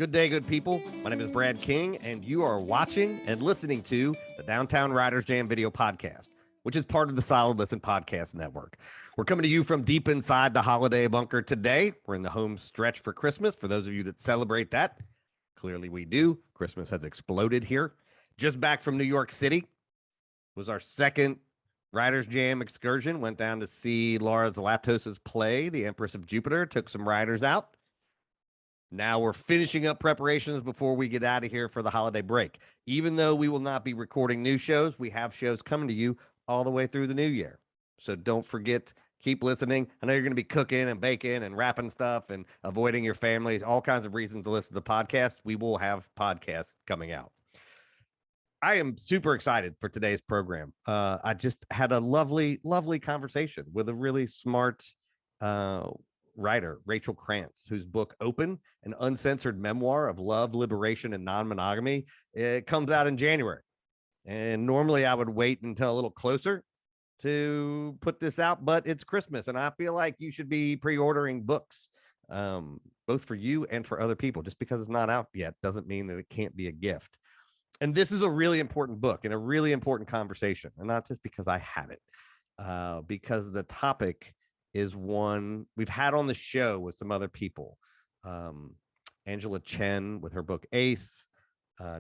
Good day, good people. My name is Brad King, and you are watching and listening to the Downtown Writers Jam video podcast, which is part of the Solid Listen Podcast Network. We're coming to you from deep inside the holiday bunker today. We're in the home stretch for Christmas. For those of you that celebrate that, clearly we do. Christmas has exploded here. Just back from New York City. Was our second Writers Jam excursion. Went down to see Laura Zlatos' play, The Empress of Jupiter. Took some writers out. Now we're finishing up preparations before we get out of here for the holiday break. Even though we will not be recording new shows, we have shows coming to you all the way through the new year. So don't forget, keep listening. I know you're going to be cooking and baking and wrapping stuff and avoiding your family, all kinds of reasons to listen to the podcast. We will have podcasts coming out. I am super excited for today's program. I just had a lovely conversation with a really smart writer, Rachel Krantz, whose book Open, an Uncensored Memoir of Love, Liberation, and Non-Monogamy, it comes out in January. And normally I would wait until a little closer to put this out, but it's Christmas, and I feel like you should be pre-ordering books, both for you and for other people. Just because it's not out yet doesn't mean that it can't be a gift. And this is a really important book and a really important conversation, and not just because I had it, because the topic is one we've had on the show with some other people. Angela Chen with her book Ace,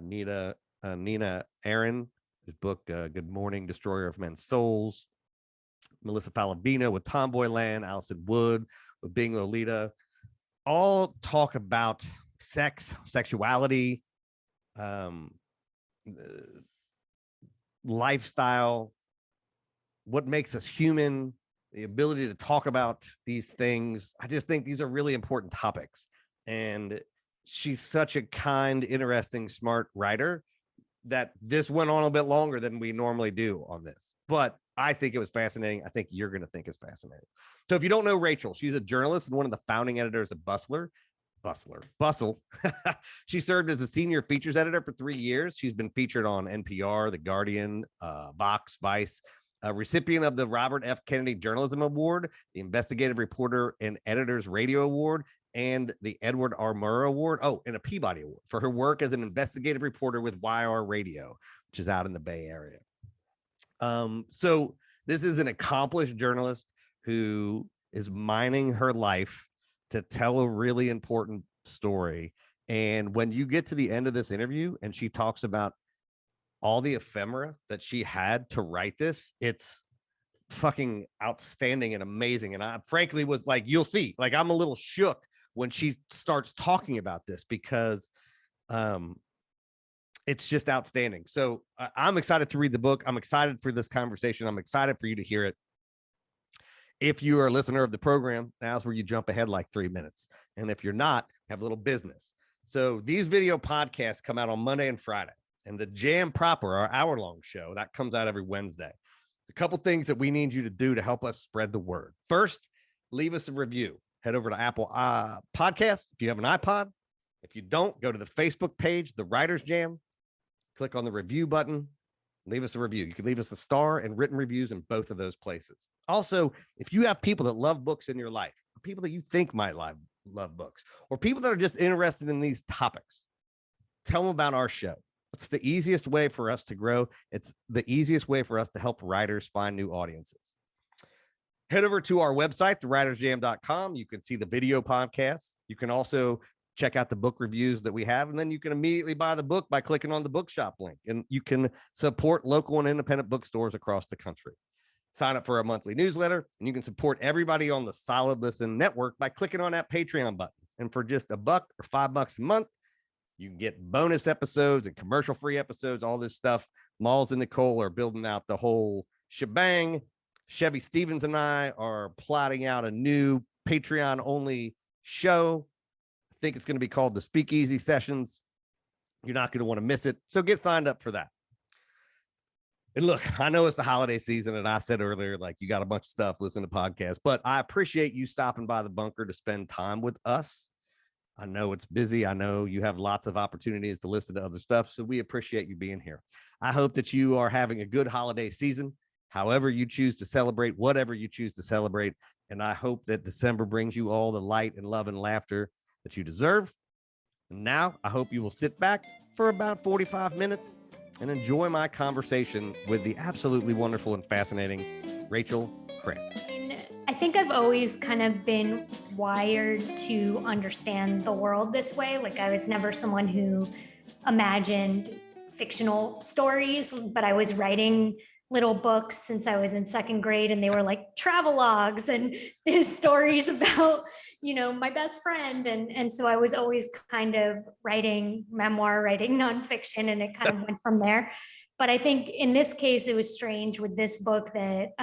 Nina Aaron, whose book Good Morning, Destroyer of Men's Souls, Melissa Falabino with Tomboyland, Allison Wood with Being Lolita, all talk about sex, sexuality, lifestyle, what makes us human, the ability to talk about these things. I just think these are really important topics. And she's such a kind, interesting, smart writer that this went on a bit longer than we normally do on this. But I think it was fascinating. I think you're going to think it's fascinating. So if you don't know Rachel, she's a journalist and one of the founding editors of Bustle. She served as a senior features editor for 3 years. She's been featured on NPR, The Guardian, Vox, Vice, a recipient of the Robert F. Kennedy Journalism Award, the Investigative Reporter and Editors Radio Award, and the Edward R. Murrow Award. Oh, and a Peabody Award for her work as an investigative reporter with YR Radio, which is out in the Bay Area. So this is an accomplished journalist who is mining her life to tell a really important story. And when you get to the end of this interview and she talks about all the ephemera that she had to write this, it's fucking outstanding and amazing. And I frankly was like, you'll see, like, I'm a little shook when she starts talking about this because it's just outstanding. So I'm excited to read the book. I'm excited for this conversation. I'm excited for you to hear it. If you are a listener of the program, now's where you jump ahead like 3 minutes. And if you're not, have a little business. So these video podcasts come out on Monday and Friday. And the Jam proper, our hour-long show, that comes out every Wednesday. A couple things that we need you to do to help us spread the word. First, leave us a review. Head over to Apple Podcasts if you have an iPod. If you don't, go to the Facebook page, The Writers Jam. Click on the review button. Leave us a review. You can leave us a star and written reviews in both of those places. Also, if you have people that love books in your life, or people that you think might love books, or people that are just interested in these topics, tell them about our show. It's the easiest way for us to grow. It's the easiest way for us to help writers find new audiences. Head over to our website, thewritersjam.com. You can see the video podcasts. You can also check out the book reviews that we have, and then you can immediately buy the book by clicking on the bookshop link, and you can support local and independent bookstores across the country. Sign up for a monthly newsletter, and you can support everybody on the Solid Listen Network by clicking on that Patreon button. And for just $1 or $5 a month, you can get bonus episodes and commercial-free episodes, all this stuff. Malls and Nicole are building out the whole shebang. Chevy Stevens and I are plotting out a new Patreon-only show. I think it's going to be called the Speakeasy Sessions. You're not going to want to miss it, so get signed up for that. And look, I know it's the holiday season, and I said earlier, like, you got a bunch of stuff, listen to podcasts, but I appreciate you stopping by the bunker to spend time with us. I know it's busy. I know you have lots of opportunities to listen to other stuff, so we appreciate you being here. I hope that you are having a good holiday season, however you choose to celebrate, whatever you choose to celebrate, and I hope that December brings you all the light and love and laughter that you deserve. And now I hope you will sit back for about 45 minutes and enjoy my conversation with the absolutely wonderful and fascinating Rachel Krantz. I think I've always kind of been wired to understand the world this way. Like, I was never someone who imagined fictional stories, but I was writing little books since I was in second grade, and they were like travelogues and stories about, my best friend. And so I was always kind of writing memoir, writing nonfiction, and it kind of went from there. But I think in this case, it was strange with this book that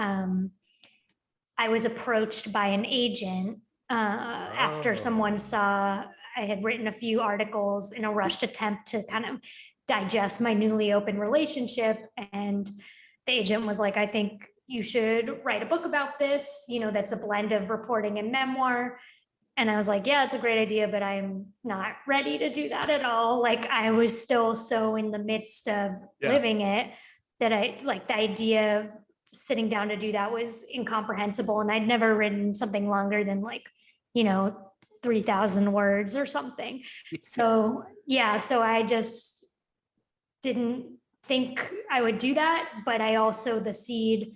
I was approached by an agent after someone saw I had written a few articles in a rushed attempt to kind of digest my newly open relationship. And the agent was like, I think you should write a book about this, that's a blend of reporting and memoir. And I was like, yeah, it's a great idea, but I'm not ready to do that at all. Like, I was still so in the midst of living it that I like the idea of sitting down to do that was incomprehensible. And I'd never written something longer than 3,000 words or something. So I just didn't think I would do that. But I also, the seed,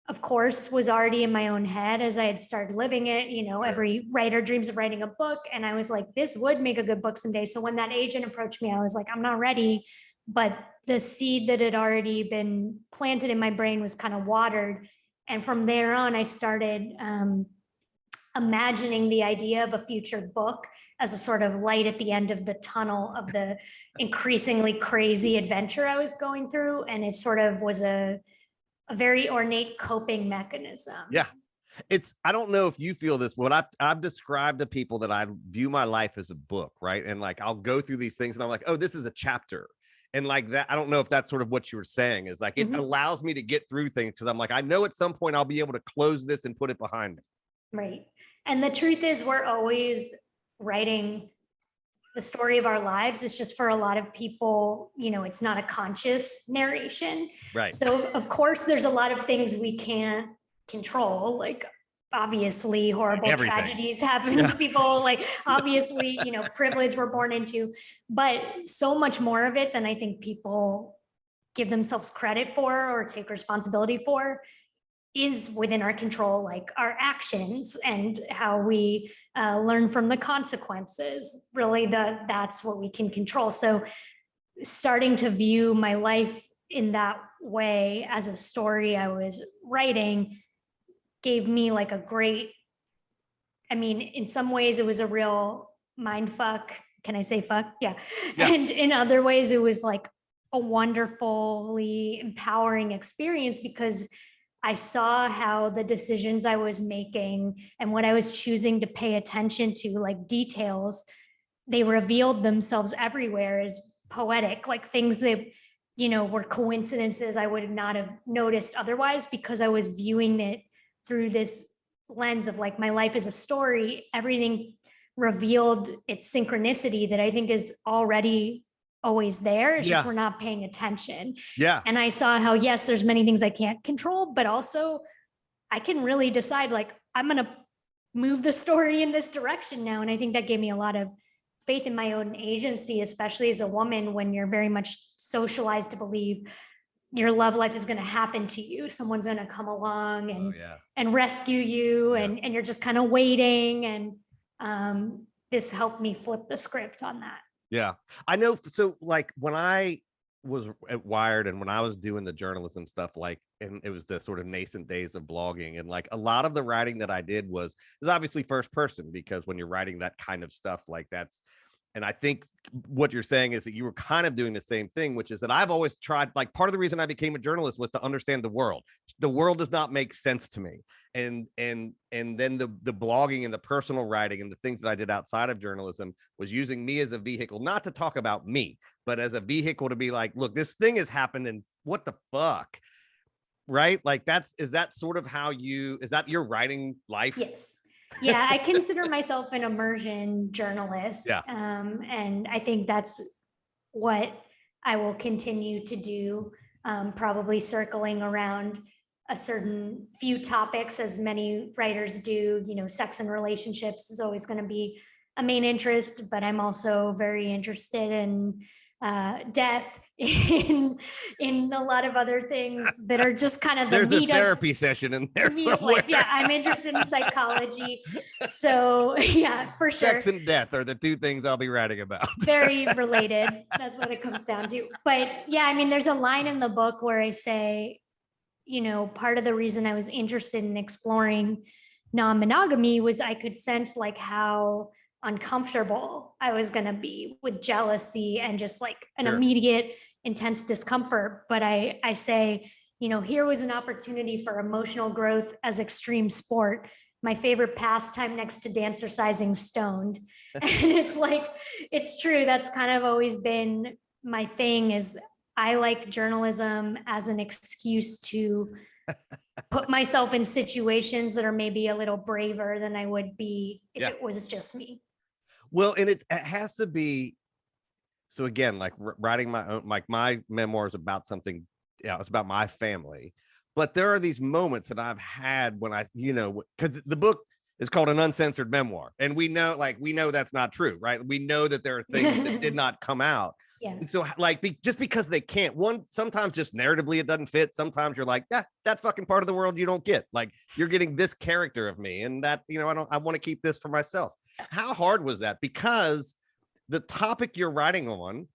of course, was already in my own head as I had started living it. Every writer dreams of writing a book. And I was like, this would make a good book someday. So when that agent approached me, I was like, I'm not ready. But the seed that had already been planted in my brain was kind of watered. And from there on, I started imagining the idea of a future book as a sort of light at the end of the tunnel of the increasingly crazy adventure I was going through. And it sort of was a very ornate coping mechanism. Yeah. I don't know if you feel this, but I've described to people that I view my life as a book, right? And like, I'll go through these things and I'm like, oh, this is a chapter. And like that, I don't know if that's sort of what you were saying, is like, it allows me to get through things because I'm like, I know at some point I'll be able to close this and put it behind me. Right. And the truth is, we're always writing the story of our lives. It's just, for a lot of people, it's not a conscious narration. Right. So of course, there's a lot of things we can't control, like obviously horrible tragedies happen to people, like obviously, privilege we're born into, but so much more of it than I think people give themselves credit for or take responsibility for is within our control, like our actions and how we learn from the consequences. Really, that's what we can control. So starting to view my life in that way as a story I was writing gave me like a great, in some ways it was a real mind fuck. Can I say fuck? Yeah. And in other ways it was like a wonderfully empowering experience, because I saw how the decisions I was making and what I was choosing to pay attention to, like details, they revealed themselves everywhere as poetic, like things that, were coincidences I would not have noticed otherwise, because I was viewing it through this lens of like, my life is a story. Everything revealed its synchronicity that I think is already always there. It's just we're not paying attention. Yeah. And I saw how, yes, there's many things I can't control, but also I can really decide, like, I'm going to move the story in this direction now. And I think that gave me a lot of faith in my own agency, especially as a woman, when you're very much socialized to believe your love life is going to happen to you. Someone's going to come along and rescue you, and you're just kind of waiting. And this helped me flip the script on that. Yeah, I know. So like when I was at Wired and when I was doing the journalism stuff, and it was the sort of nascent days of blogging, and like a lot of the writing that I did was obviously first person, because when you're writing that kind of stuff, like that's, and I think what you're saying is that you were kind of doing the same thing, which is that I've always tried, like part of the reason I became a journalist was to understand the world. The world does not make sense to me. And then the blogging and the personal writing and the things that I did outside of journalism was using me as a vehicle, not to talk about me, but as a vehicle to be like, look, this thing has happened and what the fuck? Right? Like is that sort of how is that your writing life? Yes. Yeah, I consider myself an immersion journalist. Yeah. And I think that's what I will continue to do, probably circling around a certain few topics, as many writers do. Sex and relationships is always going to be a main interest, but I'm also very interested in death, in a lot of other things that are just kind of the There's a meat therapy session in there of somewhere. life. Yeah, I'm interested in psychology. So yeah, for sure. Sex and death are the two things I'll be writing about. Very related. That's what it comes down to. But yeah, I mean, there's a line in the book where I say, part of the reason I was interested in exploring non-monogamy was I could sense like how uncomfortable I was going to be with jealousy and just like an Sure. immediate intense discomfort. But I say, here was an opportunity for emotional growth as extreme sport, my favorite pastime next to dancercising stoned. And it's like, it's true. That's kind of always been my thing, is I like journalism as an excuse to put myself in situations that are maybe a little braver than I would be if it was just me. Well, and it has to be. So again, like writing my own, like my memoirs about something, it's about my family. But there are these moments that I've had when because the book is called An Uncensored Memoir. And we know that's not true, right? We know that there are things that did not come out. Yeah. And so just because they can't, sometimes just narratively it doesn't fit. Sometimes you're like, that fucking part of the world you don't get. Like, you're getting this character of me, and that, I want to keep this for myself. How hard was that? Because the topic you're writing on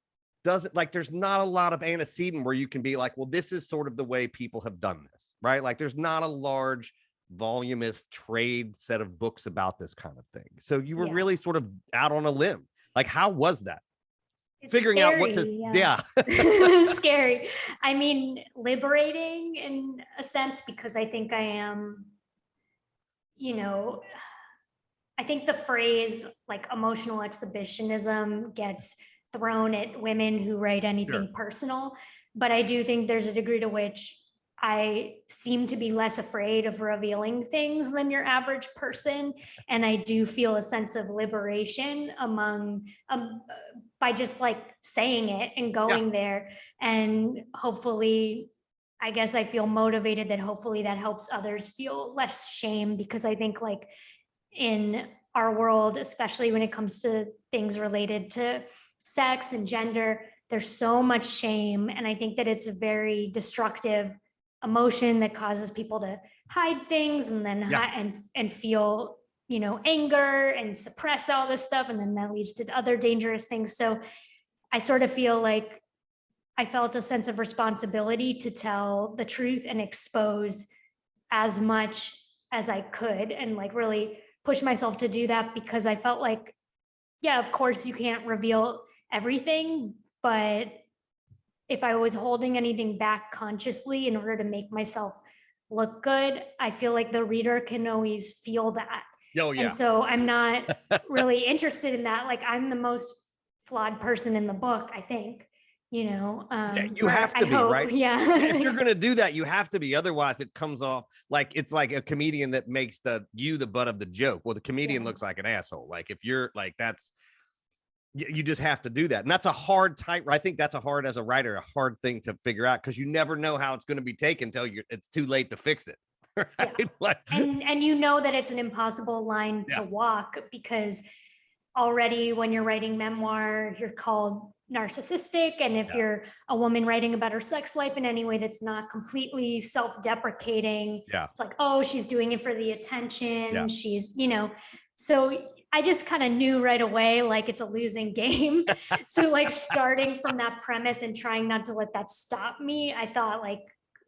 there's not a lot of antecedent where you can be like, well, this is sort of the way people have done this, right? Like, there's not a large voluminous trade set of books about this kind of thing. So you were really sort of out on a limb. Like, how was that? It's figuring scary, out what to scary. I mean, liberating in a sense, because I think I am, I think the phrase like emotional exhibitionism gets thrown at women who write anything personal, but I do think there's a degree to which I seem to be less afraid of revealing things than your average person. And I do feel a sense of liberation among by just like saying it and going there. And hopefully, I guess I feel motivated that hopefully that helps others feel less shame, because I think like in our world, especially when it comes to things related to sex and gender, there's so much shame. And I think that it's a very destructive emotion that causes people to hide things and then and feel anger and suppress all this stuff, and then that leads to other dangerous things. So I sort of feel like I felt a sense of responsibility to tell the truth and expose as much as I could, and like really push myself to do that, because I felt like, of course you can't reveal everything, but if I was holding anything back consciously in order to make myself look good, I feel like the reader can always feel that. Oh, yeah. And so I'm not really interested in that. Like, I'm the most flawed person in the book, I think, you have to be, right? Yeah. If you're going to do that, you have to be. Otherwise it comes off like it's like a comedian that makes you the butt of the joke. Well, the comedian looks like an asshole. Like, if you're like, you just have to do that. And that's a hard I think that's as a writer, a hard thing to figure out, because you never know how it's going to be taken until it's too late to fix it. Right? Yeah. Like, and that it's an impossible line to walk, because already when you're writing memoir, you're called narcissistic. And if you're a woman writing about her sex life in any way that's not completely self-deprecating, it's like, oh, she's doing it for the attention. She's, so I just kind of knew right away, like, it's a losing game. So like, starting from that premise and trying not to let that stop me, I thought like,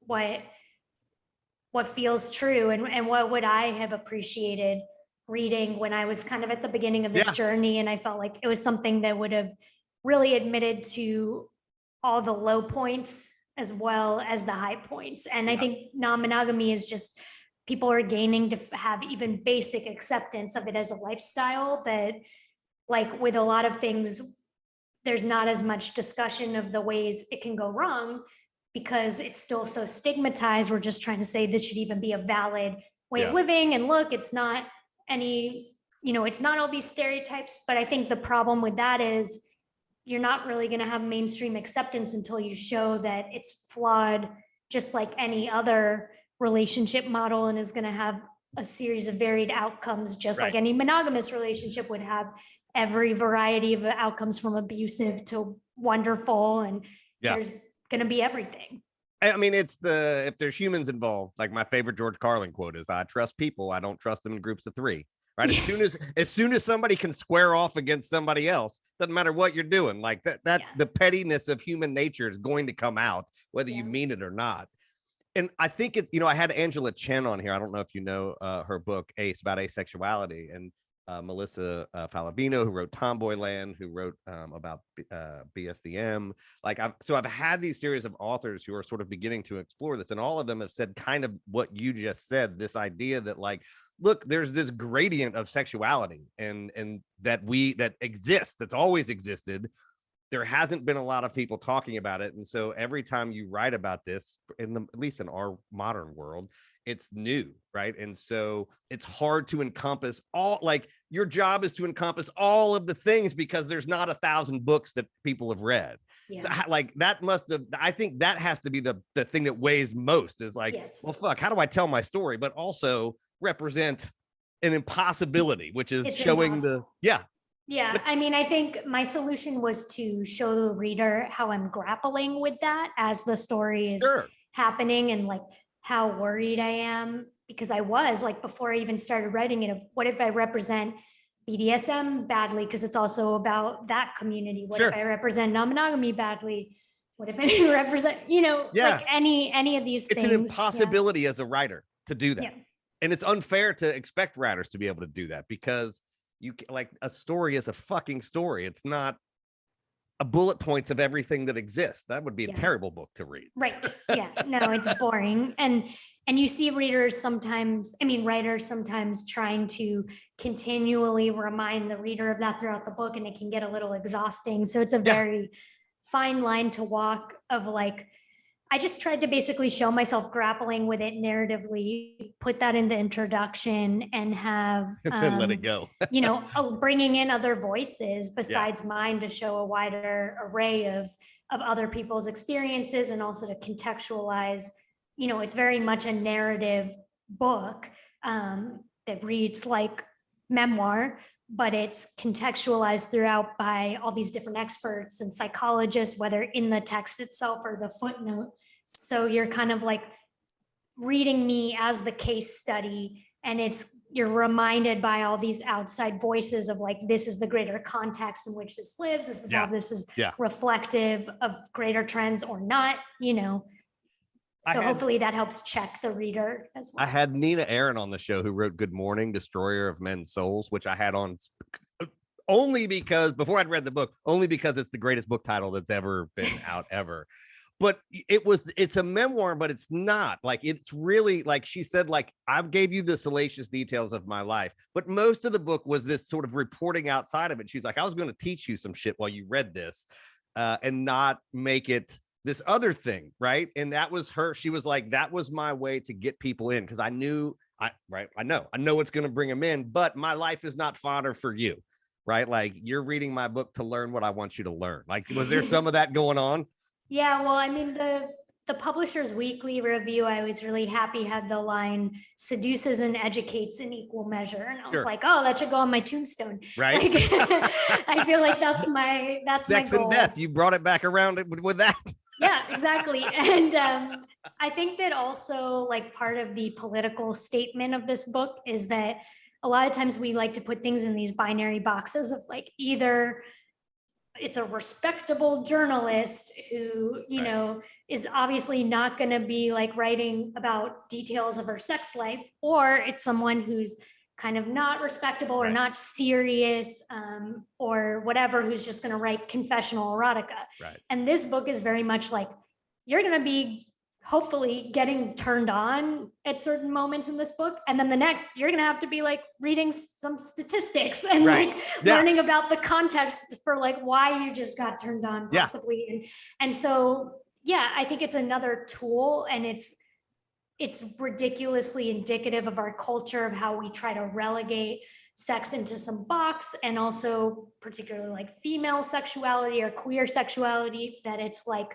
what feels true, and what would I have appreciated reading when I was kind of at the beginning of this journey. And I felt like it was something that would have really admitted to all the low points as well as the high points. And I think non-monogamy is just, people are gaining to have even basic acceptance of it as a lifestyle, that like with a lot of things, there's not as much discussion of the ways it can go wrong, because it's still so stigmatized. We're just trying to say this should even be a valid way of living. And look, it's not it's not all these stereotypes. But I think the problem with that is you're not really going to have mainstream acceptance until you show that it's flawed, just like any other relationship model, and is going to have a series of varied outcomes, just like any monogamous relationship would have every variety of outcomes from abusive to wonderful, and there's going to be everything. I mean, if there's humans involved, like my favorite George Carlin quote is, I trust people, I don't trust them in groups of three. Right. As soon as somebody can square off against somebody else, doesn't matter what you're doing, like that the pettiness of human nature is going to come out, whether you mean it or not. And I think I had Angela Chen on here. I don't know if you know her book Ace, about asexuality, and Melissa Falavino, who wrote Tomboyland, who wrote about BSDM. Like I've had these series of authors who are sort of beginning to explore this, and all of them have said kind of what you just said, this idea that, like, look, there's this gradient of sexuality and that exists, that's always existed. There hasn't been a lot of people talking about it. And so every time you write about this, at least in our modern world, it's new, right? And so it's hard to encompass all, like, your job is to encompass all of the things, because there's not 1,000 books that people have read. Yeah. So, like, I think that has to be the thing that weighs most, is like, well, fuck, how do I tell my story, but also represent an impossibility, which is showing impossible. Yeah, I mean, I think my solution was to show the reader how I'm grappling with that as the story is happening, and like how worried I am, because I was like, before I even started writing it, what if I represent BDSM badly, because it's also about that community? What if I represent non-monogamy badly? What if I represent, like any of these things? It's an impossibility as a writer to do that. Yeah. And it's unfair to expect writers to be able to do that, because a story is a fucking story. It's not a bullet points of everything that exists. That would be a terrible book to read. Right. Yeah. No, it's boring. And you see writers sometimes trying to continually remind the reader of that throughout the book, and it can get a little exhausting. So it's a very fine line to walk of, like, I just tried to basically show myself grappling with it narratively, put that in the introduction, and have let it go. Bringing in other voices besides mine to show a wider array of other people's experiences, and also to contextualize. It's very much a narrative book that reads like memoir, but it's contextualized throughout by all these different experts and psychologists, whether in the text itself or the footnote. So you're kind of like reading me as the case study, and you're reminded by all these outside voices of, like, this is the greater context in which this lives. This is how this is reflective of greater trends or not, So hopefully that helps check the reader as well. I had Nina Aaron on the show, who wrote Good Morning, Destroyer of Men's Souls, which I had on only because, before I'd read the book, only because it's the greatest book title that's ever been out ever. But it's a memoir, but it's not. Like, it's really, like she said, like, I gave you the salacious details of my life, but most of the book was this sort of reporting outside of it. She's like, I was going to teach you some shit while you read this, and not make it this other thing, right? And that was her. She was like, that was my way to get people in, because I know it's going to bring them in, but my life is not fodder for you, right? Like, you're reading my book to learn what I want you to learn. Like, was there some of that going on? Yeah, well, I mean, the Publisher's Weekly review, I was really happy, had the line, seduces and educates in equal measure. And I was like, oh, that should go on my tombstone. Right. Like, I feel like that's my Sex my goal. And death. You brought it back around with that. Yeah, exactly. And I think that also, like, part of the political statement of this book is that a lot of times we like to put things in these binary boxes of, like, either it's a respectable journalist who, is obviously not going to be, like, writing about details of her sex life, or it's someone who's kind of not respectable or not serious, or whatever, who's just going to write confessional erotica. Right. And this book is very much like, you're going to be hopefully getting turned on at certain moments in this book. And then the next, you're going to have to be, like, reading some statistics and learning about the context for, like, why you just got turned on possibly. And so, I think it's another tool, and it's ridiculously indicative of our culture, of how we try to relegate sex into some box, and also particularly, like, female sexuality or queer sexuality, that it's like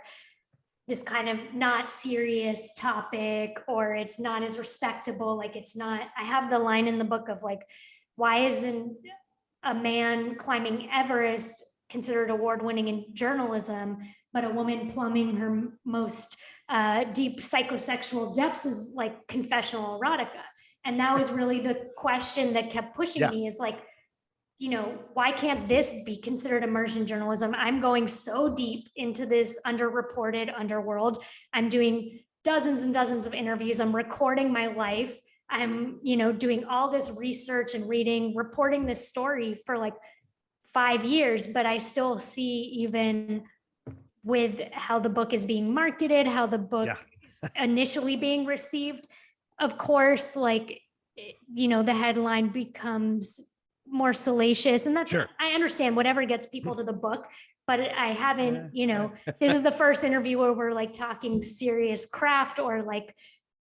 this kind of not serious topic, or it's not as respectable. Like, it's not, I have the line in the book of, like, why isn't a man climbing Everest considered award-winning in journalism, but a woman plumbing her most deep psychosexual depths is like confessional erotica. And that was really the question that kept pushing me, is like, you know, why can't this be considered immersion journalism? I'm going so deep into this underreported underworld. I'm doing dozens and dozens of interviews. I'm recording my life. I'm, you know, doing all this research and reading, reporting this story for like 5 years, but I still see, even with how the book is being marketed, how the book is initially being received, of course, like, you know, the headline becomes more salacious, and that's, Sure. I understand whatever gets people to the book, but I haven't, you know, this is the first interview where we're like talking serious craft or like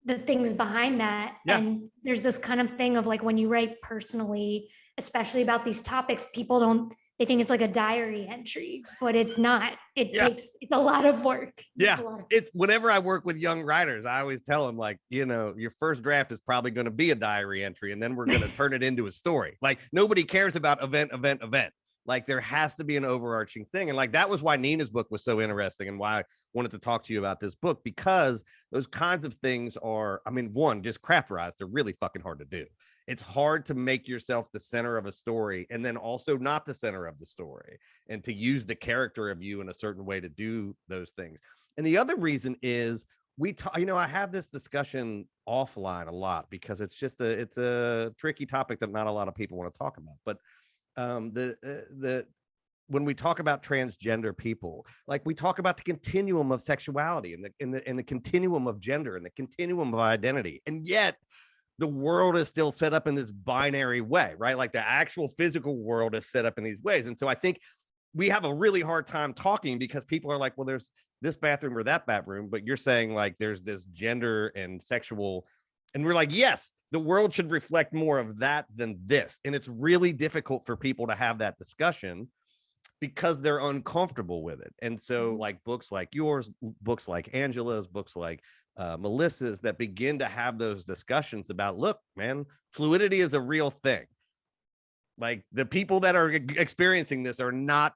the things behind that. And there's this kind of thing of like, when you write personally, especially about these topics, people don't, they think it's like a diary entry, but it's not. It takes, it's a lot of work. It's whenever I work with young writers, I always tell them, like, you know, your first draft is probably going to be a diary entry, and then we're going to turn it into a story. Like, nobody cares about event. Like, there has to be an overarching thing. And like, that was why Nina's book was so interesting, and why I wanted to talk to you about this book, because those kinds of things are, I mean, one, just craft-wise, they're really fucking hard to do. It's hard to make yourself the center of a story and then also not the center of the story, and to use the character of you in a certain way to do those things. And the other reason is you know, I have this discussion offline a lot, because it's just it's a tricky topic that not a lot of people want to talk about. But when we talk about transgender people, like, we talk about the continuum of sexuality and the continuum of gender and the continuum of identity, and yet the world is still set up in this binary way, right? Like, the actual physical world is set up in these ways. And so I think we have a really hard time talking, because people are like, well, there's this bathroom or that bathroom, but you're saying like there's this gender and sexual, and we're like, yes, the world should reflect more of that than this. And it's really difficult for people to have that discussion because they're uncomfortable with it. And so like books like yours, books like Angela's, books like Melissa's, that begin to have those discussions about, look, man, fluidity is a real thing. Like, the people that are experiencing this are not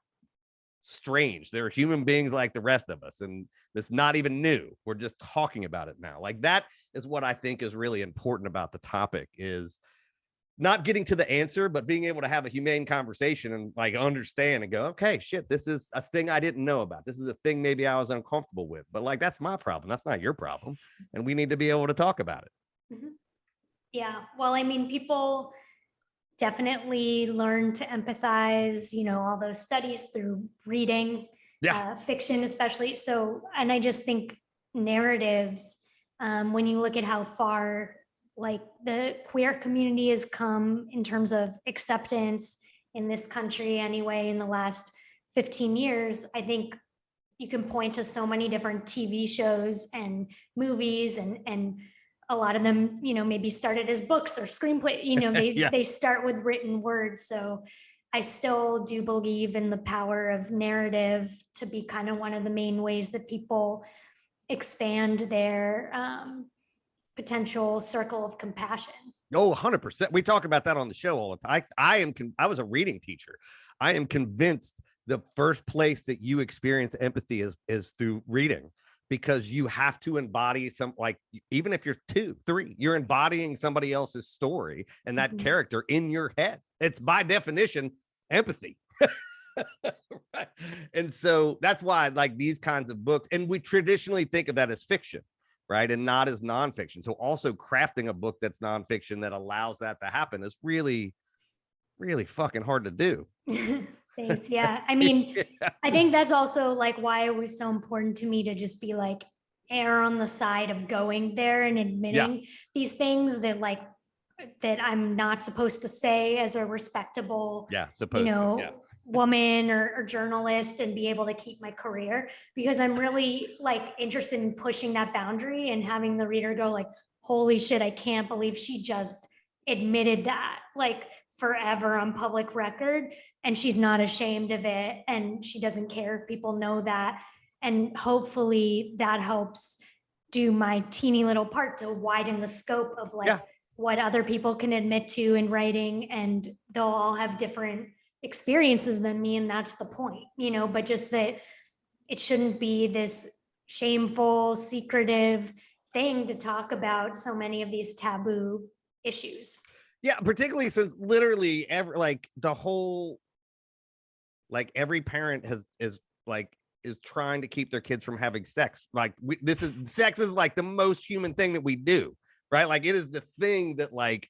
strange. They're human beings like the rest of us, and it's not even new. We're just talking about it now. Like, that is what I think is really important about the topic, is not getting to the answer, but being able to have a humane conversation and like understand and go, okay, shit, this is a thing I didn't know about. This is a thing maybe I was uncomfortable with, but like, that's my problem. That's not your problem. And we need to be able to talk about it. Yeah. Well, I mean, people definitely learn to empathize, you know, all those studies through reading, fiction, especially. So, and I just think narratives, when you look at how far like the queer community has come in terms of acceptance in this country anyway, in the last 15 years, I think you can point to so many different TV shows and movies, and a lot of them, you know, maybe started as books or screenplay, you know, they start with written words. So I still do believe in the power of narrative to be kind of one of the main ways that people expand their potential circle of compassion. Oh, 100%. We talk about that on the show all the time. I was a reading teacher. I am convinced the first place that you experience empathy is through reading, because you have to embody some, like, even if you're 2, 3, you're embodying somebody else's story and that character in your head. It's by definition empathy. Right? And so that's why, like, these kinds of books, and we traditionally think of that as fiction, right? And not as nonfiction. So also crafting a book that's nonfiction that allows that to happen is really, really fucking hard to do. Thanks. Yeah. I mean, I think that's also like why it was so important to me to just be like, err on the side of going there and admitting these things that like, that I'm not supposed to say as a respectable, woman or journalist, and be able to keep my career, because I'm really like interested in pushing that boundary and having the reader go like, holy shit, I can't believe she just admitted that, like, forever on public record, and she's not ashamed of it, and she doesn't care if people know that. And hopefully that helps do my teeny little part to widen the scope of like what other people can admit to in writing, and they'll all have different experiences than me, and that's the point, but just that it shouldn't be this shameful, secretive thing to talk about so many of these taboo issues. Yeah, particularly since literally every parent is trying to keep their kids from having sex. Like sex is like the most human thing that we do, right? Like it is the thing that like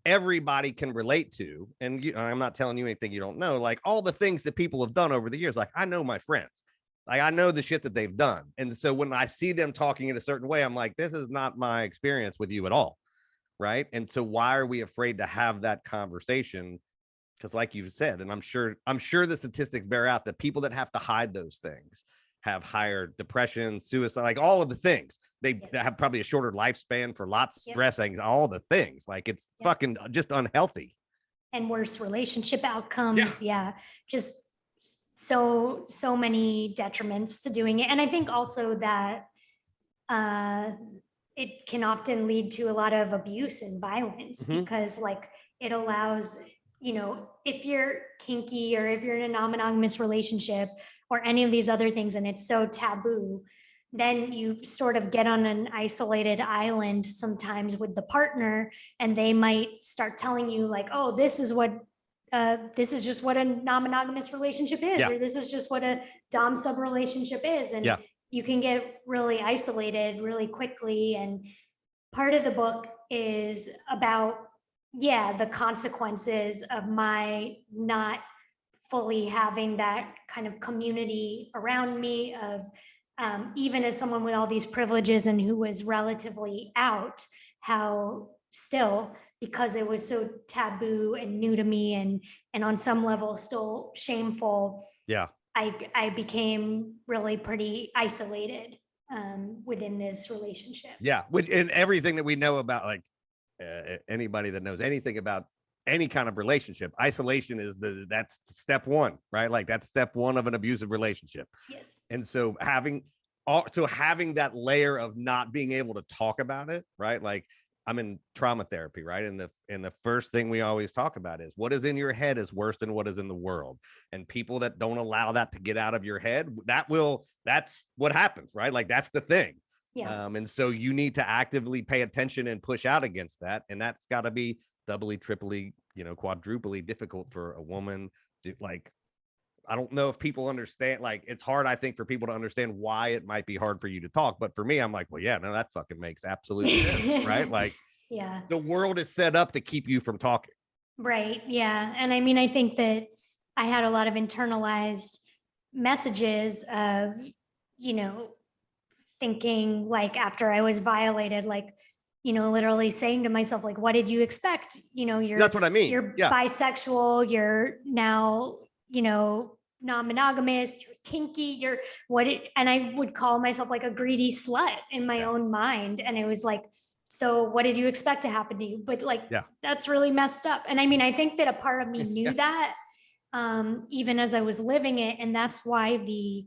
everybody can relate to. And I'm not telling you anything you don't know, like all the things that people have done over the years. Like I know my friends, like I know the shit that they've done. And so when I see them talking in a certain way, I'm like, this is not my experience with you at all. Right. And so why are we afraid to have that conversation? Because like you've said, and I'm sure the statistics bear out that people that have to hide those things have higher depression, suicide, like all of the things. They have probably a shorter lifespan for lots of stress, anxiety, all the things. Like it's fucking just unhealthy. And worse relationship outcomes. Yeah. Just so many detriments to doing it. And I think also that it can often lead to a lot of abuse and violence because like it allows, if you're kinky or if you're in a non-monogamous relationship or any of these other things and it's so taboo, then you sort of get on an isolated island sometimes with the partner, and they might start telling you like, oh, this is just what a non-monogamous relationship is, or this is just what a dom sub relationship is. And you can get really isolated really quickly. And part of the book is about the consequences of my not fully having that kind of community around me, of even as someone with all these privileges and who was relatively out, how still, because it was so taboo and new to me and on some level still shameful, I became really pretty isolated within this relationship. Which, and everything that we know about, like anybody that knows anything about any kind of relationship, isolation is that's step one, right? Like that's step one of an abusive relationship. Yes. And so having that layer of not being able to talk about it, right? Like I'm in trauma therapy, right? And the first thing we always talk about is what is in your head is worse than what is in the world. And people that don't allow that to get out of your head, that's what happens, right? Like that's the thing. And so you need to actively pay attention and push out against that. And that's got to be doubly, triply, quadruply difficult for a woman to, like, I don't know if people understand, like, it's hard, I think, for people to understand why it might be hard for you to talk. But for me, I'm like, well, yeah, no, that fucking makes absolute sense, right? Like, the world is set up to keep you from talking. Right. Yeah. And I mean, I think that I had a lot of internalized messages of, thinking like after I was violated, like, literally saying to myself, like, what did you expect? That's what I mean. You're bisexual, you're now, non-monogamous, you're kinky, and I would call myself like a greedy slut in my own mind. And it was like, so what did you expect to happen to you? But like, that's really messed up. And I mean, I think that a part of me knew that, even as I was living it. And that's why the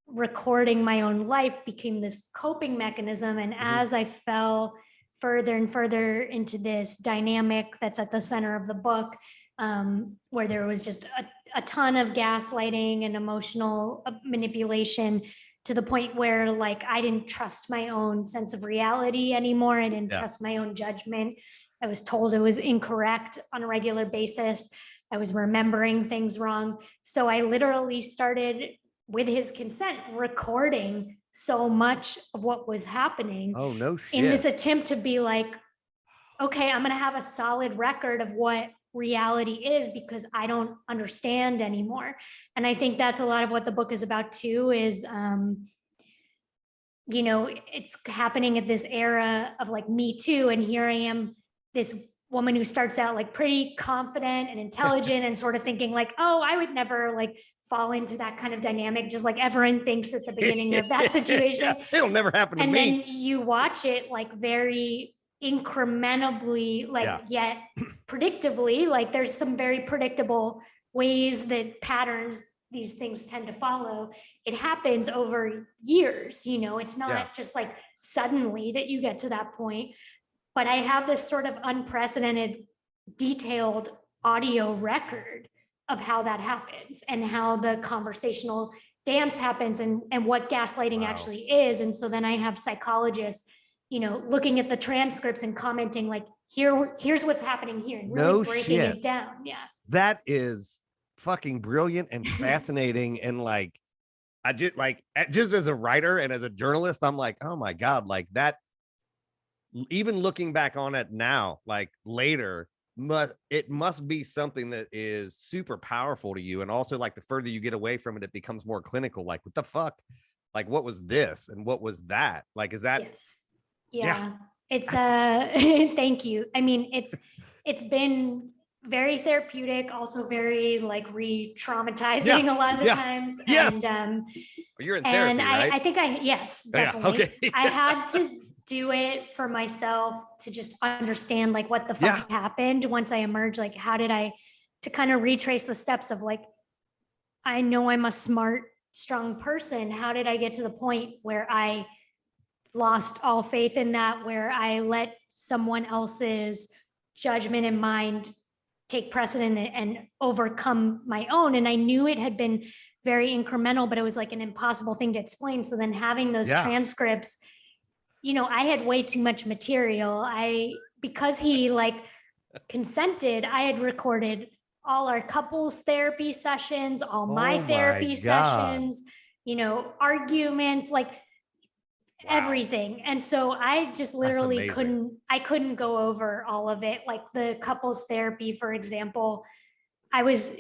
recording my own life became this coping mechanism. And as I fell further and further into this dynamic that's at the center of the book, where there was just a ton of gaslighting and emotional manipulation, to the point where like I didn't trust my own sense of reality anymore. I didn't trust my own judgment. I was told it was incorrect on a regular basis. I was remembering things wrong. So I literally started, with his consent, recording so much of what was happening. Oh, no shit. In this attempt to be like, okay, I'm going to have a solid record of what reality is, because I don't understand anymore. And I think that's a lot of what the book is about too, is, it's happening at this era of like Me Too. And here I am, this woman who starts out like pretty confident and intelligent and sort of thinking like, oh, I would never like fall into that kind of dynamic, just like everyone thinks at the beginning of that situation. It'll never happen to me. And then you watch it like very incrementally, like yet predictably, like there's some very predictable ways that patterns these things tend to follow. It happens over years, it's not just like suddenly that you get to that point. but I have this sort of unprecedented, detailed audio record of how that happens and how the conversational dance happens and what gaslighting actually is. And so then I have psychologists, looking at the transcripts and commenting like, here's what's happening here, and really breaking it down. Yeah. That is fucking brilliant and fascinating. And like, I just as a writer and as a journalist, I'm like, oh my God, like that, even looking back on it now, like later, it must be something that is super powerful to you. And also like the further you get away from it, it becomes more clinical. Like, what the fuck? Like, what was this? And what was that? Like, is that? Yes. Yeah. It's thank you. I mean, it's been very therapeutic, also very like re-traumatizing a lot of the times. Yes. And you're in therapy, right? I think yes, definitely. Yeah, okay. I had to do it for myself to just understand like what the fuck happened once I emerged. Like, how did to kind of retrace the steps of like, I know I'm a smart, strong person. How did I get to the point where I lost all faith in that, where I let someone else's judgment and mind take precedent and overcome my own? And I knew it had been very incremental, but it was like an impossible thing to explain. So then having those transcripts, I had way too much material. Because he like consented, I had recorded all our couples therapy sessions, all my therapy sessions, arguments, like everything. And so I just literally couldn't go over all of it. Like the couples therapy, for example, I was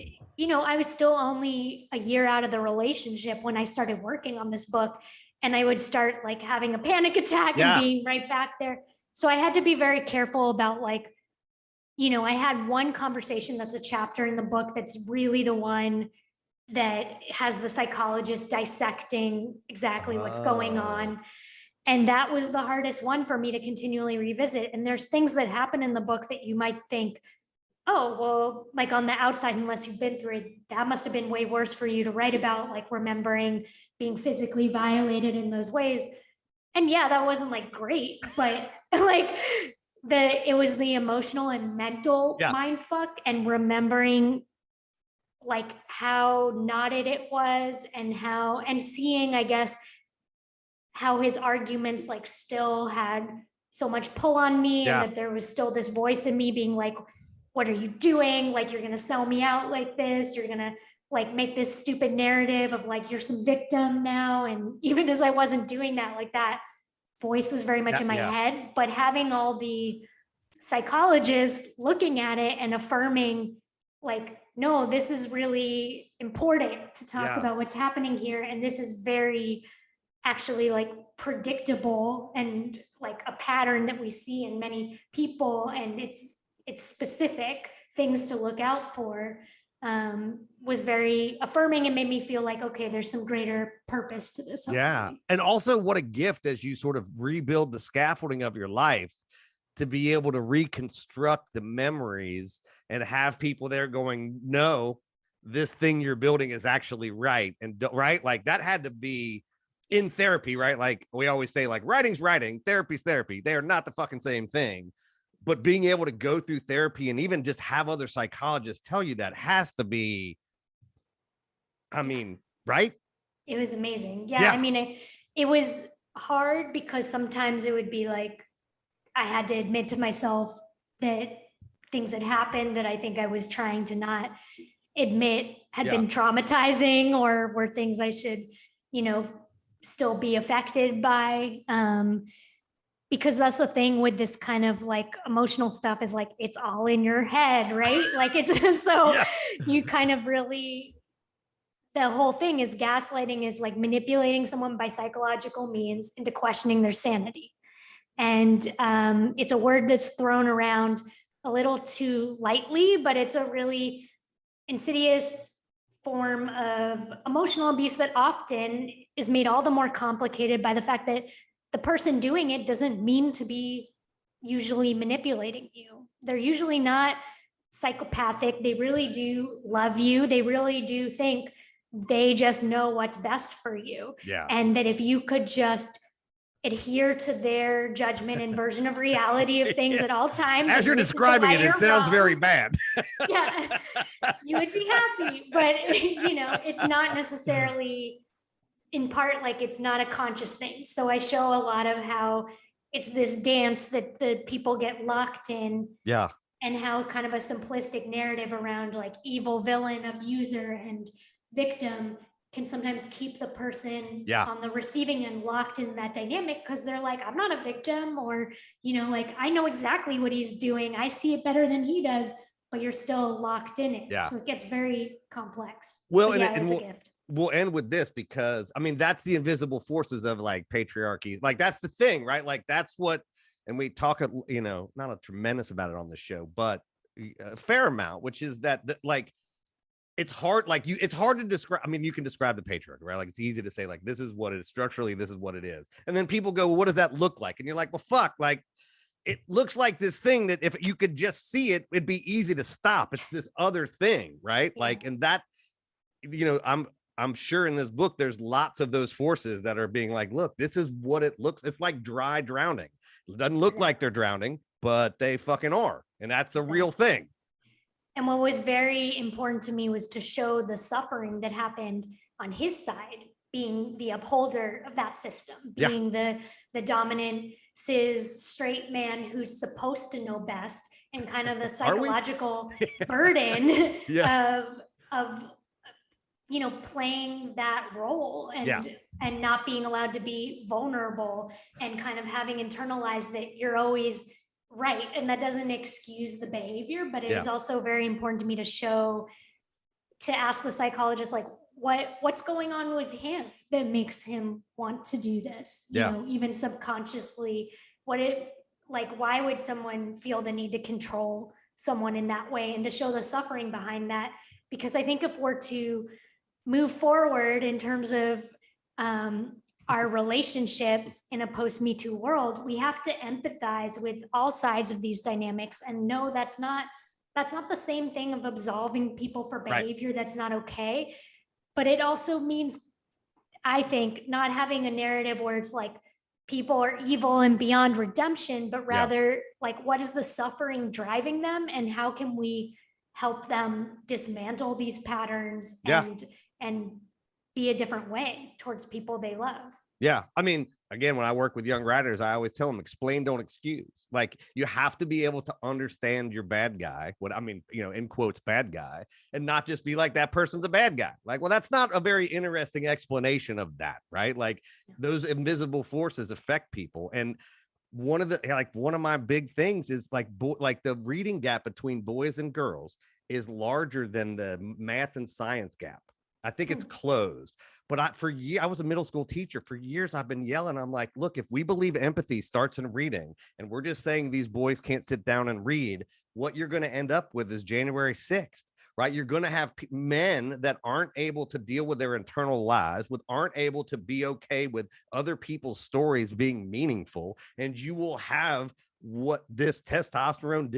still only a year out of the relationship when I started working on this book. And I would start like having a panic attack and being right back there. So I had to be very careful about like, I had one conversation that's a chapter in the book that's really the one that has the psychologist dissecting exactly what's going on. And that was the hardest one for me to continually revisit. And there's things that happen in the book that you might think, oh, well, like on the outside, unless you've been through it, that must have been way worse for you to write about, like remembering being physically violated in those ways. And yeah, that wasn't like great, but like it was the emotional and mental mind fuck, and remembering like how knotted it was and seeing, I guess, how his arguments like still had so much pull on me, and that there was still this voice in me being like, what are you doing? Like, you're going to sell me out like this. You're going to like make this stupid narrative of like, you're some victim now. And even as I wasn't doing that, like that voice was very much in my head, but having all the psychologists looking at it and affirming like, no, this is really important to talk about what's happening here. And this is very actually like predictable and like a pattern that we see in many people. And it's specific things to look out for, was very affirming and made me feel like, okay, there's some greater purpose to this. Hopefully. And also what a gift as you sort of rebuild the scaffolding of your life to be able to reconstruct the memories and have people there going, no, this thing you're building is actually right. And right, like that had to be in therapy, right? Like we always say, like writing's writing, therapy's therapy. They are not the fucking same thing. But being able to go through therapy and even just have other psychologists tell you that has to be, I mean, right? It was amazing. Yeah. I mean, it was hard because sometimes it would be like, I had to admit to myself that things had happened that I think I was trying to not admit had been traumatizing, or were things I should, still be affected by. Because that's the thing with this kind of like emotional stuff is like, it's all in your head, right? Like it's so you kind of really, the whole thing is gaslighting is like manipulating someone by psychological means into questioning their sanity. And it's a word that's thrown around a little too lightly, but it's a really insidious form of emotional abuse that often is made all the more complicated by the fact that the person doing it doesn't mean to be usually manipulating you. They're usually not psychopathic. They really do love you. They really do think they just know what's best for you. Yeah. And that if you could just adhere to their judgment and version of reality of things at all times. As you're describing it, it sounds very bad. Yeah, you would be happy, but it's not necessarily, in part, like, it's not a conscious thing. So I show a lot of how it's this dance that the people get locked in. Yeah. And how kind of a simplistic narrative around like evil, villain, abuser, and victim can sometimes keep the person on the receiving end locked in that dynamic, because they're like, I'm not a victim, or, like, I know exactly what he's doing. I see it better than he does, but you're still locked in it. Yeah. So it gets very complex. Well, and it's a gift. We'll end with this, because I mean, that's the invisible forces of like patriarchy. Like, that's the thing, right? Like, that's what, and we talk, not a tremendous about it on the show, but a fair amount, which is that like, it's hard, it's hard to describe. I mean, you can describe the patriarchy, right? Like, it's easy to say, like, this is what it is structurally, this is what it is. And then people go, well, what does that look like? And you're like, well, fuck, like, it looks like this thing that if you could just see it, it'd be easy to stop. It's this other thing, right? Yeah. Like, and that, I'm sure in this book, there's lots of those forces that are being like, look, this is what it looks. It's like dry drowning. It doesn't look like they're drowning, but they fucking are. And that's a real thing. And what was very important to me was to show the suffering that happened on his side, being the upholder of that system, being the dominant cis straight man who's supposed to know best, and kind of the psychological burden of playing that role and not being allowed to be vulnerable, and kind of having internalized that you're always right. And that doesn't excuse the behavior, but it is also very important to me to ask the psychologist, like, what's going on with him that makes him want to do this? You know, even subconsciously, why would someone feel the need to control someone in that way, and to show the suffering behind that? Because I think if we're to move forward in terms of our relationships in a post-Me Too world, we have to empathize with all sides of these dynamics and know that's not the same thing of absolving people for behavior that's not okay. But it also means, I think, not having a narrative where it's like people are evil and beyond redemption, but rather like, what is the suffering driving them, and how can we help them dismantle these patterns and be a different way towards people they love. Yeah. I mean, again, when I work with young writers, I always tell them, explain, don't excuse. Like, you have to be able to understand your bad guy. What I mean, in quotes, bad guy, and not just be like, that person's a bad guy. Like, well, that's not a very interesting explanation of that, right? Like, those invisible forces affect people. And one of my big things is like the reading gap between boys and girls is larger than the math and science gap. I think it's closed. But I was a middle school teacher. For years, I've been yelling. I'm like, look, if we believe empathy starts in reading, and we're just saying these boys can't sit down and read, what you're going to end up with is January 6th, right? You're going to have men that aren't able to deal with their internal lives, aren't able to be okay with other people's stories being meaningful. And you will have what this testosterone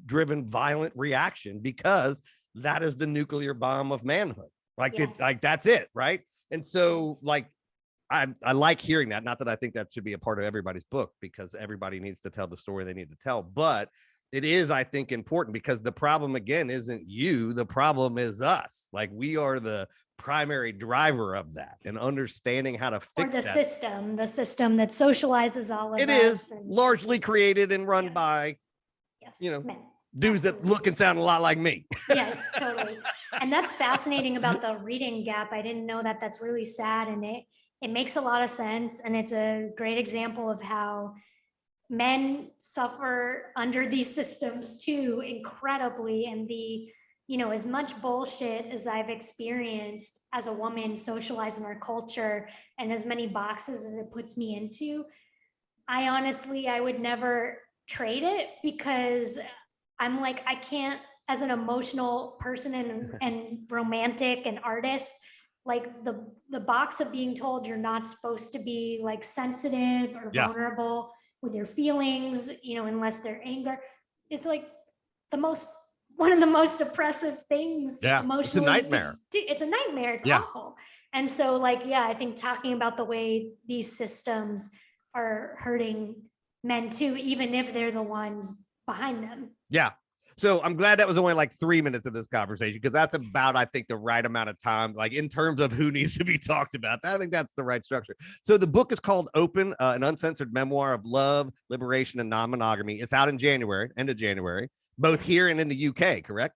driven violent reaction, because that is the nuclear bomb of manhood. Like, it's like, that's it. Right. And so I like hearing that. Not that I think that should be a part of everybody's book, because everybody needs to tell the story they need to tell, but it is, I think, important, because the problem, again, isn't you. The problem is us. Like, we are the primary driver of that, and understanding how to fix the system that socializes all of it. It is largely created and run by, men. Dudes that look and sound a lot like me. Yes, totally. And that's fascinating about the reading gap. I didn't know that. That's really sad. And it makes a lot of sense. And it's a great example of how men suffer under these systems too, incredibly. And as much bullshit as I've experienced as a woman socialized in our culture, and as many boxes as it puts me into, I would never trade it, because I'm like, I can't, as an emotional person and romantic and artist, like the box of being told you're not supposed to be like sensitive or vulnerable with your feelings, unless they're anger, is like one of the most oppressive things. Emotionally. It's a nightmare. It's a nightmare. It's awful. And so I think talking about the way these systems are hurting men too, even if they're the ones behind them. Yeah. So I'm glad that was only like 3 minutes of this conversation, because that's about, I think, the right amount of time, like in terms of who needs to be talked about. I think that's the right structure. So the book is called Open, an Uncensored Memoir of Love, Liberation, and Non-Monogamy. It's out in January, end of January, both here and in the UK, correct?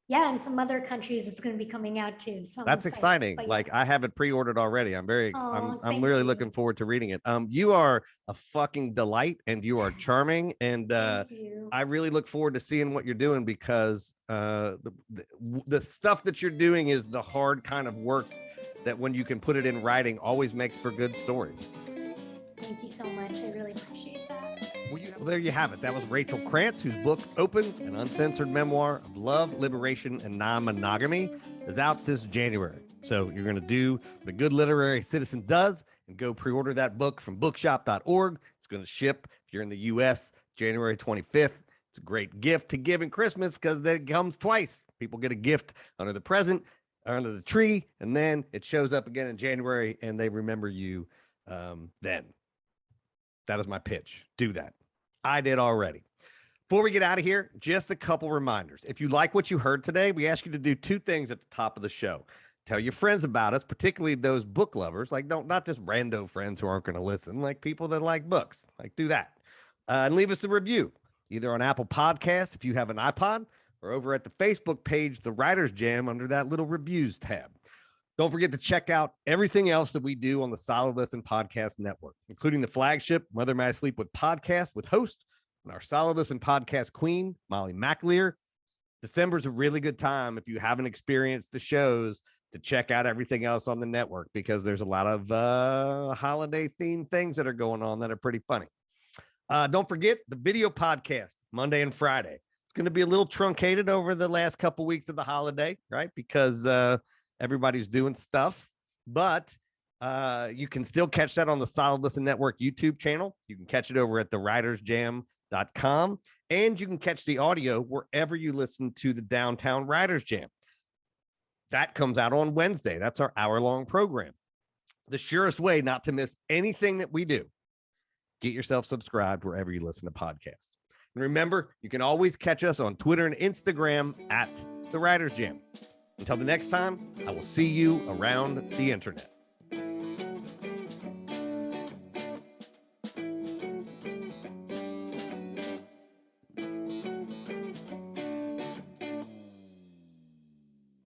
Yeah, and some other countries it's going to be coming out too. So that's exciting. Yeah. Like, I have it pre-ordered already. I'm very I'm really looking forward to reading it. You are a fucking delight, and you are charming, and I really look forward to seeing what you're doing, because the stuff that you're doing is the hard kind of work that, when you can put it in writing, always makes for good stories. Thank you so much. I really appreciate that. Well, there you have it. That was Rachel Krantz, whose book, Open, an Uncensored Memoir of Love, Liberation, and Non-Monogamy, is out this January. So you're going to do what a good literary citizen does and go pre-order that book from bookshop.org. It's going to ship, if you're in the U.S., January 25th. It's a great gift to give in Christmas, because it comes twice. People get a gift under the present, under the tree, and then it shows up again in January, and they remember you then. That is my pitch. Do that. I did already. Before we get out of here, just a couple reminders. If you like what you heard today, we ask you to do two things at the top of the show. Tell your friends about us, particularly those book lovers. Like, not just rando friends who aren't going to listen, like people that like books. Like, do that. And leave us a review, either on Apple Podcasts if you have an iPod, or over at the Facebook page, The Writer's Jam, under that little reviews tab. Don't forget to check out everything else that we do on the Solid Listen Podcast Network, including the flagship Mother May I Sleep With podcast with host and our Solid Listen podcast queen, Molly McAleer. December's a really good time, if you haven't experienced the shows, to check out everything else on the network, because there's a lot of holiday-themed things that are going on that are pretty funny. Don't forget the video podcast, Monday and Friday. It's going to be a little truncated over the last couple weeks of the holiday, right? Because everybody's doing stuff, but you can still catch that on the Solid Listen Network YouTube channel. You can catch it over at thewritersjam.com, and you can catch the audio wherever you listen to the Downtown Writers Jam. That comes out on Wednesday. That's our hour-long program. The surest way not to miss anything that we do, get yourself subscribed wherever you listen to podcasts. And remember, you can always catch us on Twitter and Instagram at The Writers Jam. Until the next time, I will see you around the internet.